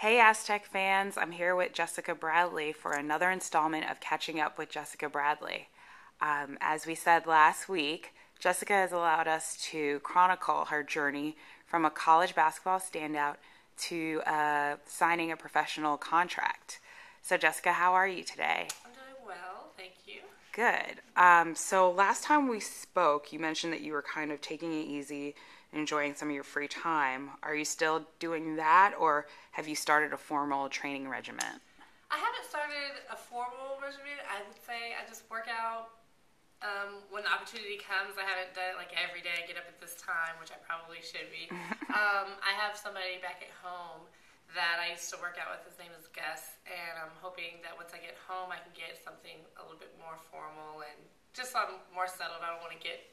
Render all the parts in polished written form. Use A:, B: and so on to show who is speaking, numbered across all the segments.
A: Hey Aztec fans, I'm here with Jessika Bradley for another installment of Catching Up with Jessika Bradley. As we said last week, Jessika has allowed us to chronicle her journey from a college basketball standout to signing a professional contract. So Jessika, how are you today?
B: I'm doing well, thank you.
A: Good. So last time we spoke, you mentioned that you were kind of taking it easy, enjoying some of your free time. Are you still doing that, or have you started a formal training regiment?
B: I haven't started a formal regimen. I would say I just work out when the opportunity comes. I haven't done it like every day. I get up at this time, which I probably should be. I have somebody back at home that I used to work out with. His name is Gus, and I'm hoping that once I get home, I can get something a little bit more formal and just so I'm more settled. I don't want to get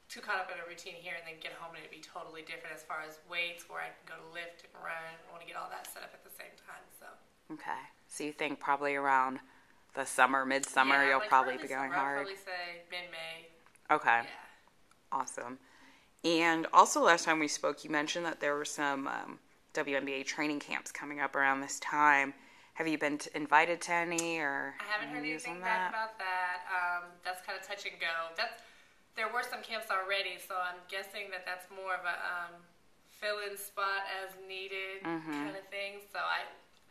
B: too caught up in a routine here and then get home and it'd be totally different as far as weights, where I can go to lift and run. I want to get all that set up at the same time. So
A: Okay. So you think probably around the summer, midsummer, you'll
B: like
A: probably be
B: early
A: going
B: summer,
A: hard?
B: I'd probably say mid-May.
A: Okay.
B: Yeah.
A: Awesome. And also last time we spoke, you mentioned that there were some WNBA training camps coming up around this time. Have you been invited to any, or
B: I haven't heard
A: news
B: anything
A: on
B: back
A: that?
B: about that. That's kind of touch and go. There were some camps already, so I'm guessing that that's more of a fill-in spot as needed kind of thing. So I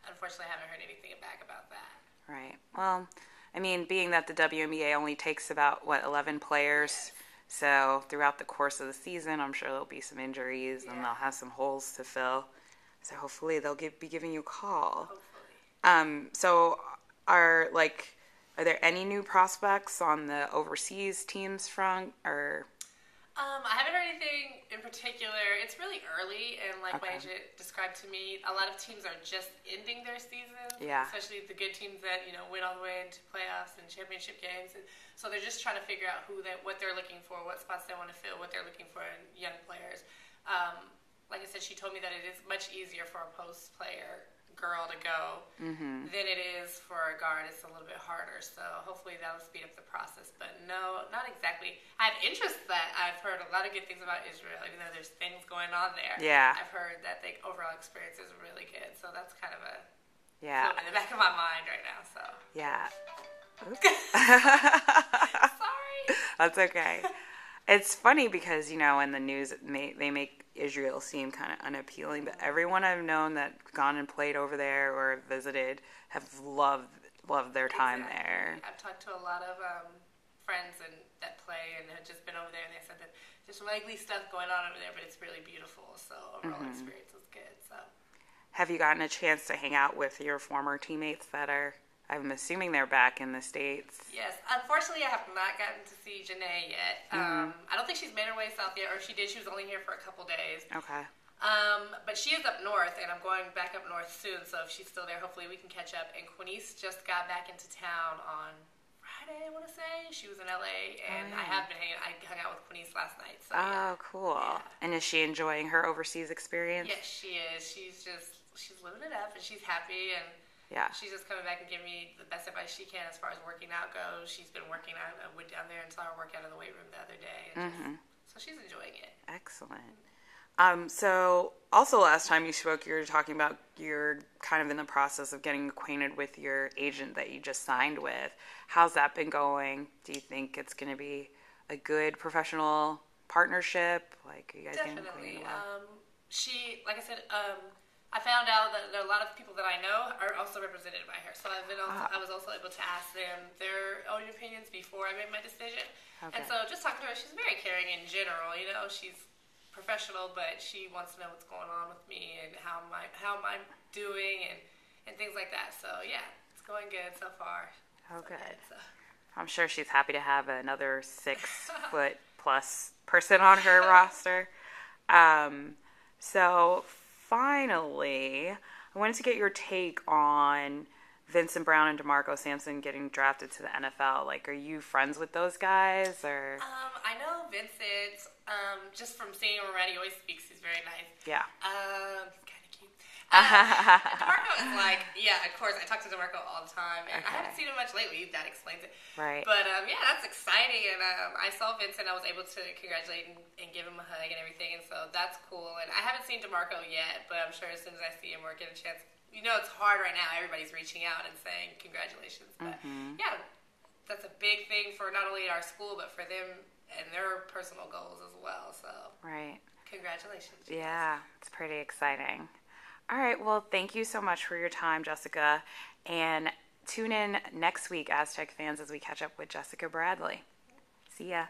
B: unfortunately haven't heard anything back about that.
A: Right. Well, I mean, being that the WNBA only takes about, 11 players,
B: Yes.
A: so throughout the course of the season, I'm sure there'll be some injuries and
B: Yeah.
A: they'll have some holes to fill. So hopefully they'll be giving you a call.
B: Hopefully.
A: So are there any new prospects on the overseas teams front, or?
B: I haven't heard anything in particular. It's really early, and like my
A: Okay.
B: agent described to me, a lot of teams are just ending their season.
A: Yeah.
B: Especially the good teams that win all the way into playoffs and championship games, and so they're just trying to figure out what they're looking for, what spots they want to fill, what they're looking for in young players. Like I said, she told me that it is much easier for a post player girl to go than it is for a guard. It's a little bit harder, so hopefully that'll speed up the process. But no, not exactly. I have interest that I've heard a lot of good things about Israel, even though there's things going on there.
A: Yeah.
B: I've heard that the overall experience is really good, so that's kind of a
A: Yeah.
B: float in the back of my mind right now. So
A: Yeah. Oops.
B: sorry.
A: That's okay. It's funny because, in the news, they make Israel seem kind of unappealing, but everyone I've known that gone and played over there or visited have loved their time there.
B: I've talked to a lot of friends that play and have just been over there, and they said that there's some ugly stuff going on over there, but it's really beautiful. So overall experience was good. So
A: Have you gotten a chance to hang out with your former teammates that are, I'm assuming they're back in the States?
B: yes, unfortunately, I have not gotten to see Janae yet. I don't think she's made her way south yet, or if she did, she was only here for a couple days.
A: Okay.
B: But she is up north, and I'm going back up north soon, so if she's still there, hopefully we can catch up. And Quinice just got back into town on Friday, I want to say. She was in LA, and I hung out with Quinice last night. So,
A: Oh, cool.
B: Yeah.
A: And is she enjoying her overseas experience?
B: Yes, she is. She's living it up, and she's happy, and
A: Yeah.
B: she's just coming back and giving me the best advice she can as far as working out goes. She's been working out. I went down there and saw her work out in the weight room the other day, and so she's enjoying it.
A: Excellent. So also last time you spoke, you were talking about you're kind of in the process of getting acquainted with your agent that you just signed with. How's that been going? Do you think it's going to be a good professional partnership? Like, are you guys getting
B: Definitely.
A: acquainted well?
B: Like I said, I found out that there are a lot of people that I know are also represented by her. So I was also able to ask them their own opinions before I made my decision.
A: Okay.
B: And so just talking to her, she's very caring in general. She's professional, but she wants to know what's going on with me and how am I doing and things like that. So yeah, it's going good so far.
A: Oh, good.
B: So.
A: I'm sure she's happy to have another 6-foot plus person on her roster. So finally, I wanted to get your take on Vincent Brown and DeMarco Sampson getting drafted to the NFL. Like, are you friends with those guys, or?
B: I know Vincent, just from seeing him around, he always speaks. He's very nice.
A: Yeah.
B: He's kind of cute. DeMarco is like, yeah, of course, I talk to DeMarco all the time, and I haven't seen him much lately. That explains it.
A: Right.
B: But, yeah, that's exciting, and I saw Vincent. I was able to congratulate and give him a hug and everything, and so that's cool. And I haven't seen DeMarco yet, but I'm sure as soon as I see him or get a chance, it's hard right now. Everybody's reaching out and saying congratulations, but, yeah, that's a big thing for not only our school, but for them and their personal goals as well, so.
A: Right.
B: Congratulations.
A: Yeah, it's pretty exciting. All right, well, thank you so much for your time, Jessika, and tune in next week, Aztec fans, as we catch up with Jessika Bradley. See ya.